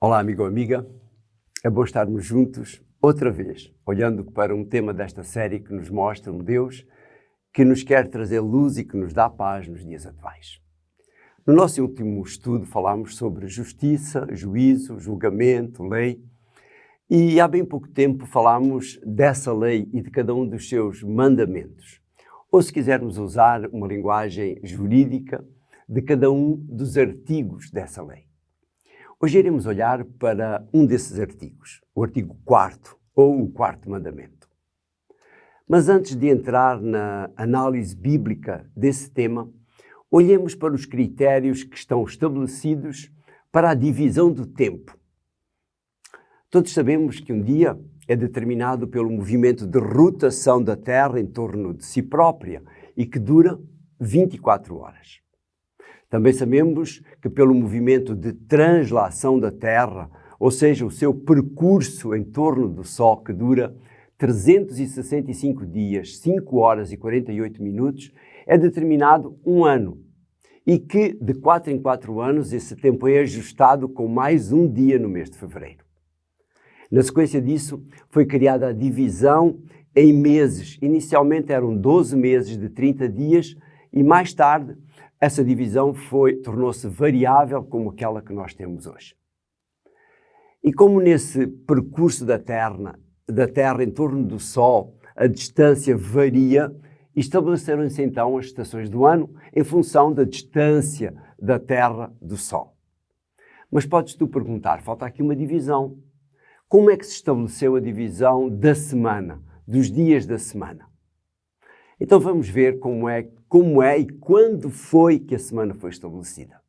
Olá, amigo ou amiga. É bom estarmos juntos outra vez, olhando para um tema desta série que nos mostra um Deus que nos quer trazer luz e que nos dá paz nos dias atuais. No nosso último estudo falámos sobre justiça, juízo, julgamento, lei, e há bem pouco tempo falámos dessa lei e de cada um dos seus mandamentos. Ou, se quisermos usar uma linguagem jurídica, de cada um dos artigos dessa lei. Hoje iremos olhar para um desses artigos, o artigo 4º, ou o 4º mandamento. Mas antes de entrar na análise bíblica desse tema, olhemos para os critérios que estão estabelecidos para a divisão do tempo. Todos sabemos que um dia é determinado pelo movimento de rotação da Terra em torno de si própria e que dura 24 horas. Também sabemos que pelo movimento de translação da Terra, ou seja, o seu percurso em torno do Sol, que dura 365 dias, 5 horas e 48 minutos, é determinado um ano. E que de 4 em 4 anos esse tempo é ajustado com mais um dia no mês de fevereiro. Na sequência disso, foi criada a divisão em meses. Inicialmente eram 12 meses de 30 dias e mais tarde essa divisão tornou-se variável como aquela que nós temos hoje. E como nesse percurso da Terra em torno do Sol, a distância varia, estabeleceram-se então as estações do ano em função da distância da Terra do Sol. Mas podes tu perguntar, falta aqui uma divisão. Como é que se estabeleceu a divisão da semana, dos dias da semana? Então vamos ver como é e quando foi que a semana foi estabelecida.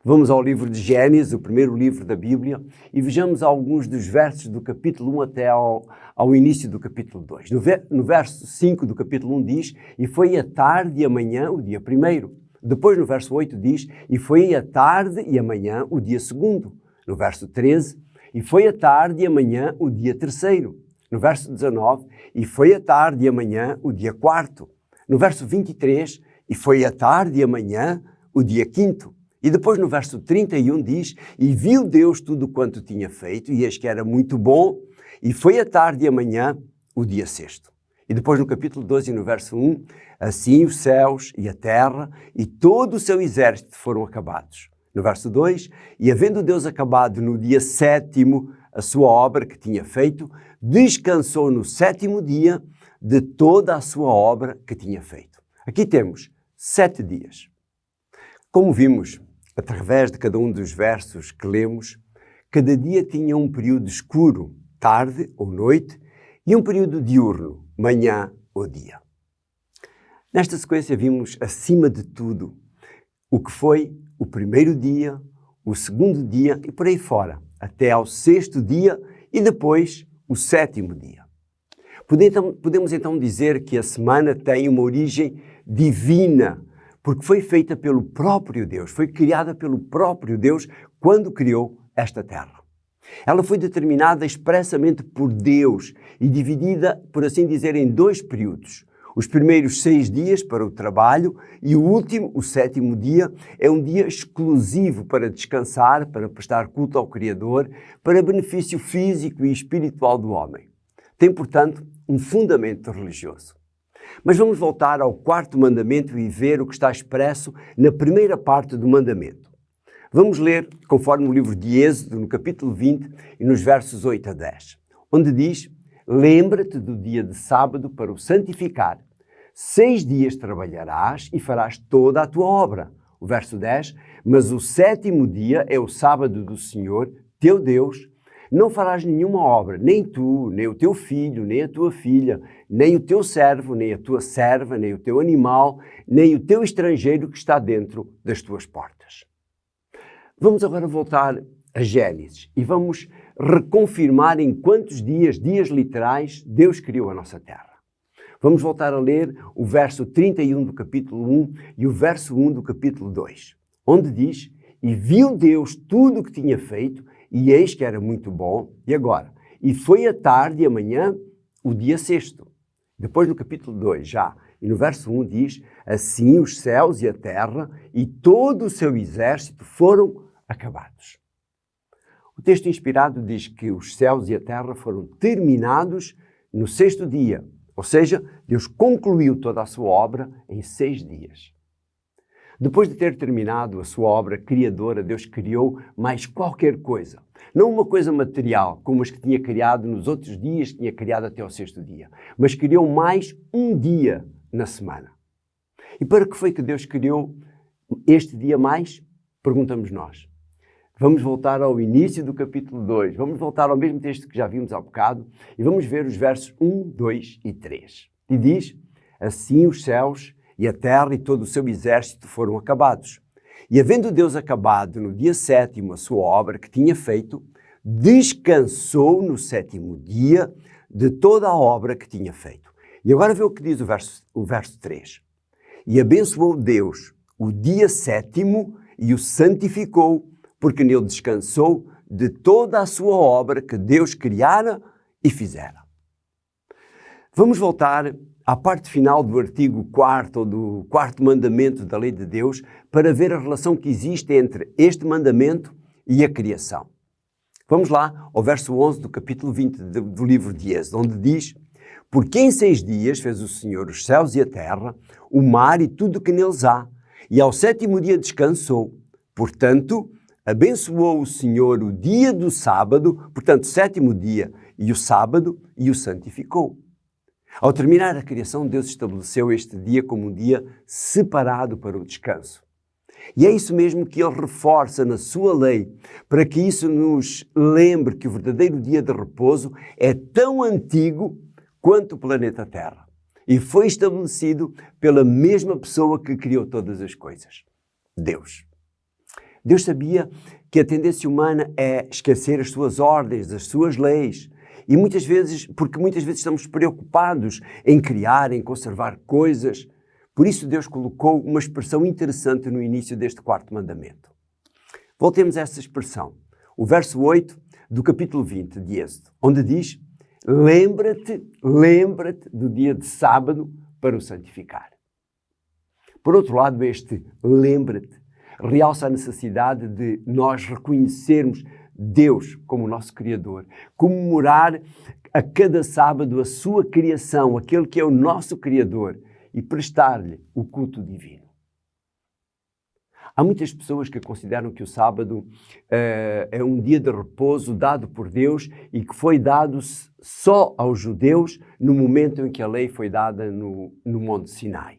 Vamos ao livro de Gênesis, o primeiro livro da Bíblia, e vejamos alguns dos versos do capítulo 1 até ao início do capítulo 2. No verso 5 do capítulo 1 diz, e foi a tarde e a manhã o dia primeiro. Depois no verso 8 diz, e foi a tarde e a manhã o dia segundo. No verso 13, e foi a tarde e a manhã o dia terceiro. No verso 19, e foi a tarde e a manhã o dia quarto. No verso 23, e foi a tarde e a manhã o dia quinto. E depois no verso 31 diz, e viu Deus tudo quanto tinha feito, e eis que era muito bom, e foi a tarde e a manhã o dia sexto. E depois no capítulo 12, no verso 1, assim os céus e a terra e todo o seu exército foram acabados. No verso 2, e havendo Deus acabado no dia sétimo a sua obra que tinha feito, descansou no sétimo dia de toda a sua obra que tinha feito. Aqui temos 7 dias. Como vimos, através de cada um dos versos que lemos, cada dia tinha um período escuro, tarde ou noite, e um período diurno, manhã ou dia. Nesta sequência vimos, acima de tudo, o que foi o primeiro dia, o segundo dia e por aí fora, até ao 6º dia e depois o 7º dia. Podemos então dizer que a semana tem uma origem divina, porque foi feita pelo próprio Deus, foi criada pelo próprio Deus quando criou esta terra. Ela foi determinada expressamente por Deus e dividida, por assim dizer, em 2 períodos. Os primeiros 6 dias para o trabalho e o último, o 7º dia, é um dia exclusivo para descansar, para prestar culto ao Criador, para benefício físico e espiritual do homem. Tem, portanto, um fundamento religioso. Mas vamos voltar ao 4º mandamento e ver o que está expresso na primeira parte do mandamento. Vamos ler, conforme o livro de Êxodo, no capítulo 20 e nos versos 8 a 10, onde diz, lembra-te do dia de sábado para o santificar. 6 dias trabalharás e farás toda a tua obra. O verso 10, mas o 7º dia é o sábado do Senhor, teu Deus. Não farás nenhuma obra, nem tu, nem o teu filho, nem a tua filha, nem o teu servo, nem a tua serva, nem o teu animal, nem o teu estrangeiro que está dentro das tuas portas. Vamos agora voltar a Gênesis e vamos reconfirmar em quantos dias literais, Deus criou a nossa terra. Vamos voltar a ler o verso 31 do capítulo 1 e o verso 1 do capítulo 2, onde diz, e viu Deus tudo o que tinha feito, e eis que era muito bom. E agora? E foi a tarde e a manhã o dia sexto. Depois no capítulo 2 já, e no verso 1 diz, assim os céus e a terra e todo o seu exército foram acabados. O texto inspirado diz que os céus e a terra foram terminados no sexto dia, ou seja, Deus concluiu toda a sua obra em 6 dias. Depois de ter terminado a sua obra criadora, Deus criou mais qualquer coisa. Não uma coisa material, como as que tinha criado nos outros dias, que tinha criado até ao sexto dia, mas criou mais um dia na semana. E para que foi que Deus criou este dia mais? Perguntamos nós. Vamos voltar ao início do capítulo 2, vamos voltar ao mesmo texto que já vimos há bocado e vamos ver os versos 1, 2 e 3. E diz, assim os céus e a terra e todo o seu exército foram acabados. E havendo Deus acabado no dia 7º a sua obra que tinha feito, descansou no 7º dia de toda a obra que tinha feito. E agora vê o que diz o verso 3. E abençoou Deus o dia 7º e o santificou, porque nele descansou de toda a sua obra que Deus criara e fizera. Vamos voltar à parte final do artigo 4º ou do 4º mandamento da lei de Deus para ver a relação que existe entre este mandamento e a criação. Vamos lá ao verso 11 do capítulo 20 do livro de Êxodo, onde diz: porque em 6 dias fez o Senhor os céus e a terra, o mar e tudo o que neles há, e ao 7º dia descansou. Portanto, abençoou o Senhor o dia do sábado, portanto, 7º dia, e o sábado, e o santificou. Ao terminar a criação, Deus estabeleceu este dia como um dia separado para o descanso. E é isso mesmo que Ele reforça na sua lei, para que isso nos lembre que o verdadeiro dia de repouso é tão antigo quanto o planeta Terra. E foi estabelecido pela mesma pessoa que criou todas as coisas, Deus. Deus sabia que a tendência humana é esquecer as suas ordens, as suas leis. E muitas vezes estamos preocupados em criar, em conservar coisas. Por isso Deus colocou uma expressão interessante no início deste 4º mandamento. Voltemos a essa expressão. O verso 8 do capítulo 20 de Êxodo, onde diz: lembra-te do dia de sábado para o santificar. Por outro lado, este lembra-te realça a necessidade de nós reconhecermos Deus como nosso Criador, comemorar a cada sábado a sua criação, aquele que é o nosso Criador, e prestar-lhe o culto divino. Há muitas pessoas que consideram que o sábado é um dia de repouso dado por Deus e que foi dado só aos judeus no momento em que a lei foi dada no Monte Sinai.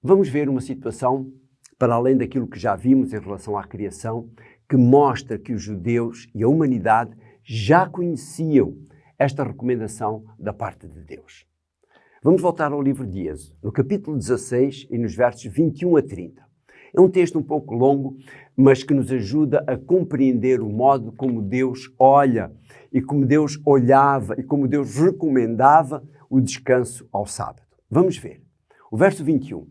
Vamos ver uma situação, para além daquilo que já vimos em relação à criação, que mostra que os judeus e a humanidade já conheciam esta recomendação da parte de Deus. Vamos voltar ao livro de Êxodo, no capítulo 16 e nos versos 21 a 30. É um texto um pouco longo, mas que nos ajuda a compreender o modo como Deus olha e como Deus olhava e como Deus recomendava o descanso ao sábado. Vamos ver. O verso 21.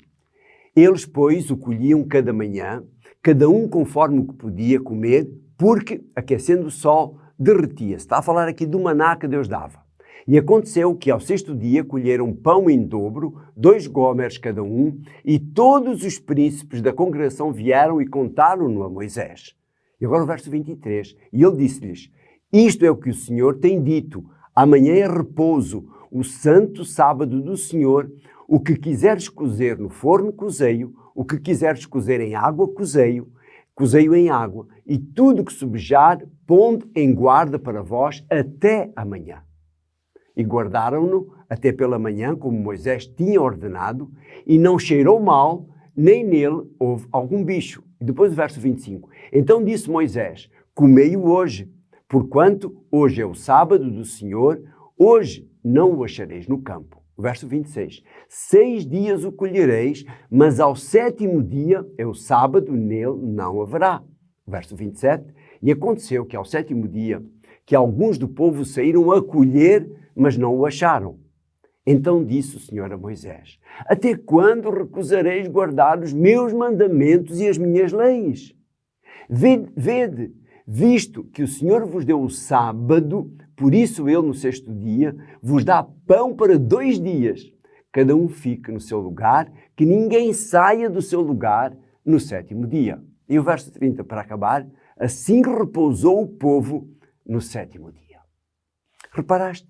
Eles, pois, o colhiam cada manhã, cada um conforme o que podia comer, porque, aquecendo o sol, derretia-se. Está a falar aqui do maná que Deus dava. E aconteceu que ao 6º dia colheram pão em dobro, 2 gómeres cada um, e todos os príncipes da congregação vieram e contaram-no a Moisés. E agora o verso 23. E ele disse-lhes: isto é o que o Senhor tem dito, amanhã é repouso, o santo sábado do Senhor. O que quiseres cozer no forno, cozeio, o que quiseres cozer em água, cozeio em água, e tudo que subjar, pondo em guarda para vós até amanhã. E guardaram-no até pela manhã, como Moisés tinha ordenado, e não cheirou mal, nem nele houve algum bicho. E depois o verso 25. Então disse Moisés: comei-o hoje, porquanto hoje é o sábado do Senhor, hoje não o achareis no campo. O verso 26. 6 dias o colhereis, mas ao 7º dia é o sábado, nele não haverá. O verso 27. E aconteceu que ao 7º dia, que alguns do povo saíram a colher, mas não o acharam. Então disse o Senhor a Moisés: até quando recusareis guardar os meus mandamentos e as minhas leis? Vede, visto que o Senhor vos deu o sábado, por isso ele no 6º dia vos dá pão para 2 dias. Cada um fique no seu lugar, que ninguém saia do seu lugar no 7º dia. E o verso 30, para acabar, assim repousou o povo no 7º dia. Reparaste?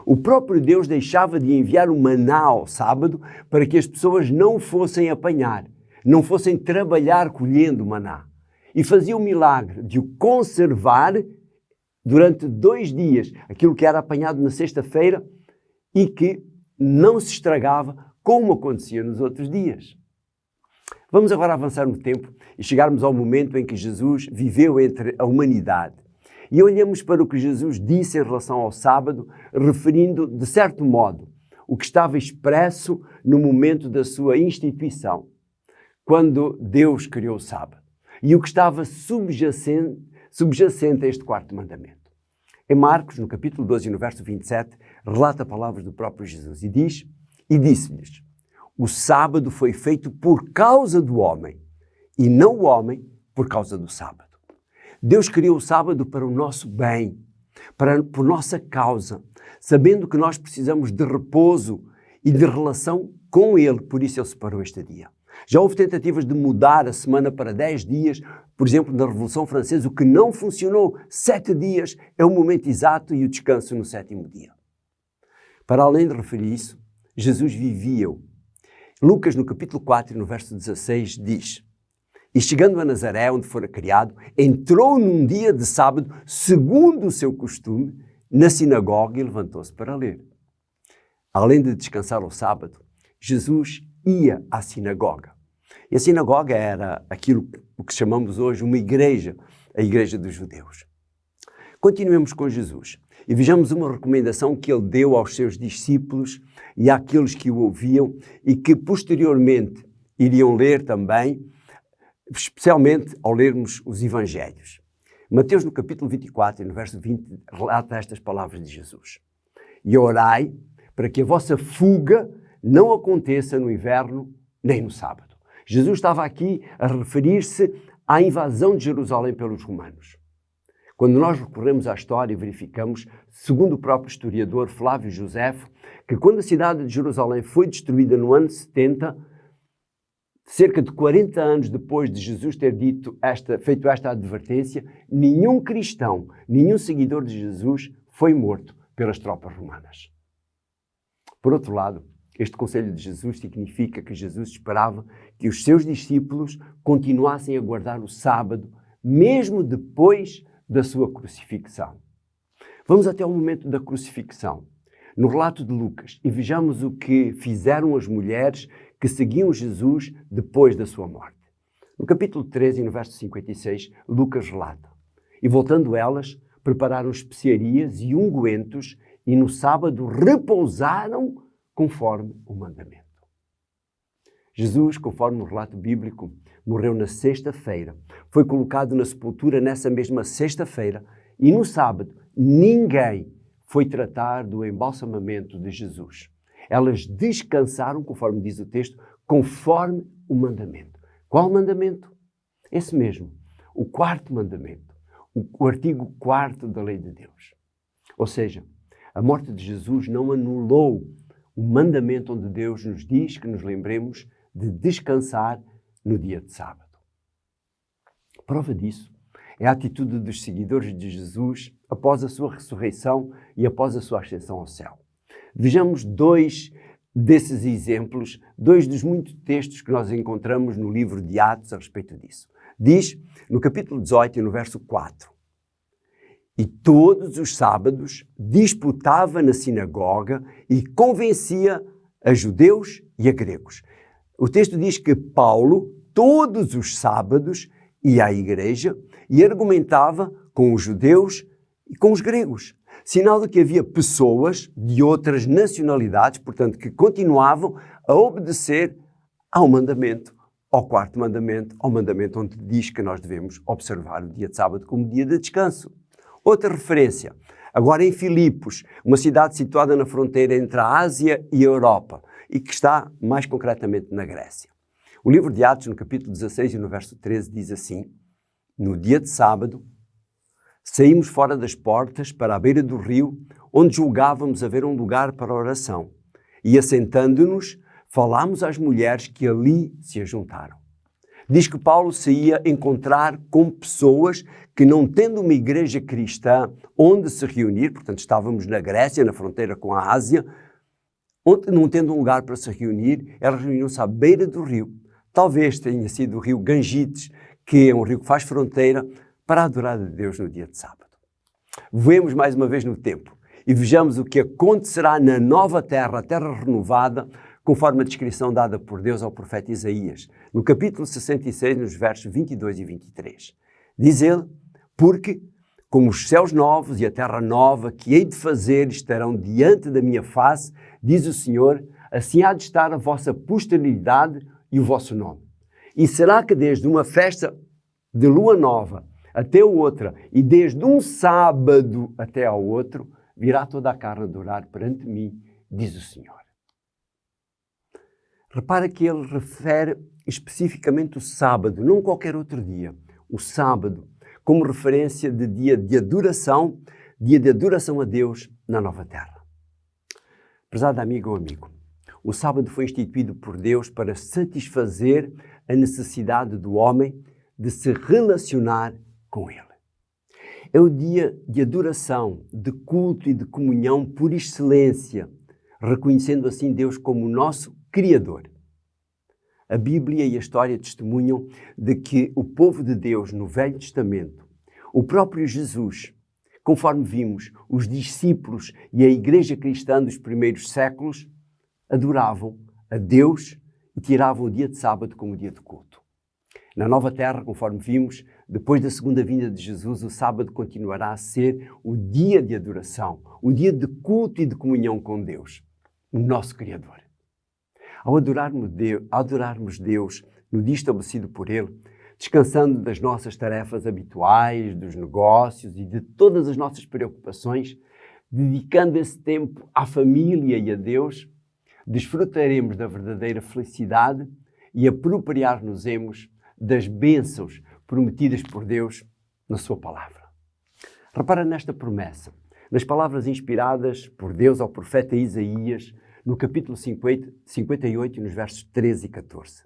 O próprio Deus deixava de enviar o maná ao sábado para que as pessoas não fossem apanhar, não fossem trabalhar colhendo o maná. E fazia o milagre de o conservar durante 2 dias, aquilo que era apanhado na sexta-feira e que não se estragava como acontecia nos outros dias. Vamos agora avançar no tempo e chegarmos ao momento em que Jesus viveu entre a humanidade. E olhamos para o que Jesus disse em relação ao sábado, referindo, de certo modo, o que estava expresso no momento da sua instituição, quando Deus criou o sábado, e o que estava subjacente a este 4º mandamento. Em Marcos, no capítulo 12, no verso 27, relata palavras do próprio Jesus e diz: "E disse-lhes, o sábado foi feito por causa do homem, e não o homem por causa do sábado." Deus criou o sábado para o nosso bem, por nossa causa, sabendo que nós precisamos de repouso e de relação com Ele, por isso Ele separou este dia. Já houve tentativas de mudar a semana para 10 dias, por exemplo, na Revolução Francesa, o que não funcionou. 7 dias é o momento exato e o descanso no 7º dia. Para além de referir isso, Jesus vivia-o. Lucas, no capítulo 4, no verso 16, diz: "E chegando a Nazaré, onde fora criado, entrou num dia de sábado, segundo o seu costume, na sinagoga e levantou-se para ler." Além de descansar ao sábado, Jesus ia à sinagoga. E a sinagoga era aquilo que chamamos hoje uma igreja, a igreja dos judeus. Continuemos com Jesus e vejamos uma recomendação que ele deu aos seus discípulos e àqueles que o ouviam e que posteriormente iriam ler também, especialmente ao lermos os Evangelhos. Mateus, no capítulo 24, no verso 20, relata estas palavras de Jesus: "E orai para que a vossa fuga não aconteça no inverno nem no sábado." Jesus estava aqui a referir-se à invasão de Jerusalém pelos romanos. Quando nós recorremos à história, verificamos, segundo o próprio historiador Flávio Josefo, que quando a cidade de Jerusalém foi destruída no ano 70, cerca de 40 anos depois de Jesus ter feito esta advertência, nenhum cristão, nenhum seguidor de Jesus foi morto pelas tropas romanas. Por outro lado, este conselho de Jesus significa que Jesus esperava que os seus discípulos continuassem a guardar o sábado, mesmo depois da sua crucifixão. Vamos até ao momento da crucifixão, no relato de Lucas, e vejamos o que fizeram as mulheres que seguiam Jesus depois da sua morte. No capítulo 13, no verso 56, Lucas relata: "E voltando elas, prepararam especiarias e ungüentos, e no sábado repousaram conforme o mandamento." Jesus, conforme o relato bíblico, morreu na sexta-feira, foi colocado na sepultura nessa mesma sexta-feira, e no sábado ninguém foi tratar do embalsamamento de Jesus. Elas descansaram, conforme diz o texto, conforme o mandamento. Qual mandamento? Esse mesmo, o 4º mandamento, o artigo 4º da lei de Deus. Ou seja, a morte de Jesus não anulou o mandamento onde Deus nos diz que nos lembremos de descansar no dia de sábado. Prova disso é a atitude dos seguidores de Jesus após a sua ressurreição e após a sua ascensão ao céu. Vejamos 2 desses exemplos, 2 dos muitos textos que nós encontramos no livro de Atos a respeito disso. Diz, no capítulo 18, no verso 4, "E todos os sábados disputava na sinagoga e convencia a judeus e a gregos." O texto diz que Paulo, todos os sábados, ia à igreja e argumentava com os judeus e com os gregos. Sinal de que havia pessoas de outras nacionalidades, portanto, que continuavam a obedecer ao mandamento, ao 4º mandamento, ao mandamento onde diz que nós devemos observar o dia de sábado como dia de descanso. Outra referência, agora em Filipos, uma cidade situada na fronteira entre a Ásia e a Europa e que está mais concretamente na Grécia. O livro de Atos, no capítulo 16 e no verso 13, diz assim: "No dia de sábado, saímos fora das portas para a beira do rio, onde julgávamos haver um lugar para oração. E assentando-nos, falámos às mulheres que ali se ajuntaram. Diz que Paulo se ia encontrar com pessoas que, não tendo uma igreja cristã onde se reunir, portanto estávamos na Grécia, na fronteira com a Ásia, onde, não tendo um lugar para se reunir, elas reuniam-se à beira do rio. Talvez tenha sido o rio Gangites, que é um rio que faz fronteira, para adorar a Deus no dia de sábado. Voemos mais uma vez no tempo e vejamos o que acontecerá na nova terra, a terra renovada, conforme a descrição dada por Deus ao profeta Isaías, no capítulo 66, nos versos 22 e 23. Diz ele: porque, como os céus novos e a terra nova que hei de fazer estarão diante da minha face, diz o Senhor, assim há de estar a vossa posteridade e o vosso nome. E será que desde uma festa de lua nova até outra, e desde um sábado até ao outro, virá toda a carne adorar perante mim, diz o Senhor. Repara que ele refere especificamente o sábado, não qualquer outro dia, o sábado, como referência de dia de adoração a Deus na nova terra. Prezada amiga ou amigo, o sábado foi instituído por Deus para satisfazer a necessidade do homem de se relacionar com Ele. É o dia de adoração, de culto e de comunhão por excelência, reconhecendo assim Deus como o nosso Criador. A Bíblia e a história testemunham de que o povo de Deus no Velho Testamento, o próprio Jesus, conforme vimos, os discípulos e a igreja cristã dos primeiros séculos, adoravam a Deus e tiravam o dia de sábado como dia de culto. Na nova terra, conforme vimos, depois da segunda vinda de Jesus, o sábado continuará a ser o dia de adoração, o dia de culto e de comunhão com Deus, o nosso Criador. Ao adorarmos Deus no dia estabelecido por Ele, descansando das nossas tarefas habituais, dos negócios e de todas as nossas preocupações, dedicando esse tempo à família e a Deus, desfrutaremos da verdadeira felicidade e apropriar-nos-emos das bênçãos prometidas por Deus na sua palavra. Repara nesta promessa, nas palavras inspiradas por Deus ao profeta Isaías, no capítulo 58, nos versos 13 e 14.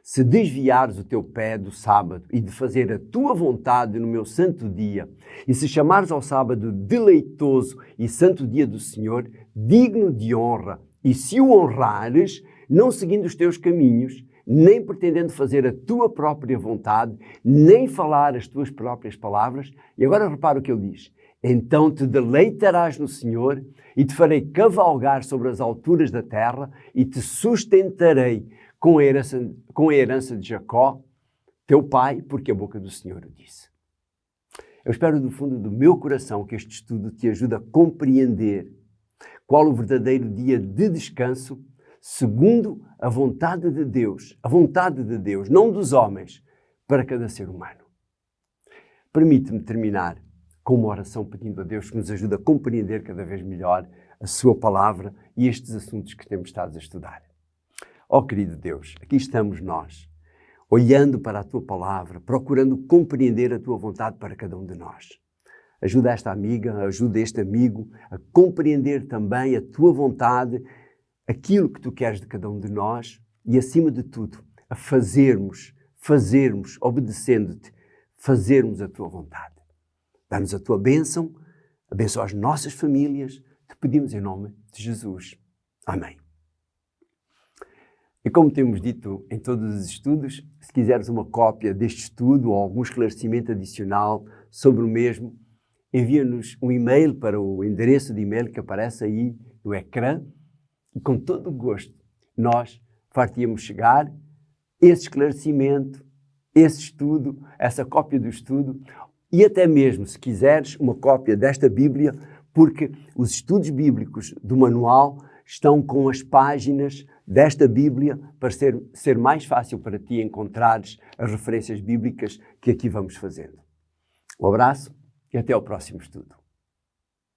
Se desviares o teu pé do sábado e de fazer a tua vontade no meu santo dia, e se chamares ao sábado deleitoso e santo dia do Senhor, digno de honra, e se o honrares, não seguindo os teus caminhos, nem pretendendo fazer a tua própria vontade, nem falar as tuas próprias palavras, e agora repara o que ele diz: então te deleitarás no Senhor e te farei cavalgar sobre as alturas da terra e te sustentarei com a herança de Jacó, teu pai, porque a boca do Senhor o disse. Eu espero do fundo do meu coração que este estudo te ajude a compreender qual o verdadeiro dia de descanso segundo a vontade de Deus, não dos homens, para cada ser humano. Permite-me terminar com uma oração pedindo a Deus que nos ajude a compreender cada vez melhor a sua palavra e estes assuntos que temos estado a estudar. Ó querido Deus, aqui estamos nós, olhando para a tua palavra, procurando compreender a tua vontade para cada um de nós. Ajuda esta amiga, ajuda este amigo a compreender também a tua vontade, aquilo que tu queres de cada um de nós e, acima de tudo, a fazermos, obedecendo-te, fazermos a tua vontade. Dá-nos a tua bênção, abençoa as nossas famílias, te pedimos em nome de Jesus. Amém. E como temos dito em todos os estudos, se quiseres uma cópia deste estudo ou algum esclarecimento adicional sobre o mesmo, envia-nos um e-mail para o endereço de e-mail que aparece aí no ecrã e com todo o gosto nós far-te-íamos chegar esse esclarecimento, esse estudo, essa cópia do estudo e até mesmo, se quiseres, uma cópia desta Bíblia, porque os estudos bíblicos do manual estão com as páginas desta Bíblia para ser mais fácil para ti encontrares as referências bíblicas que aqui vamos fazendo. Um abraço e até ao próximo estudo.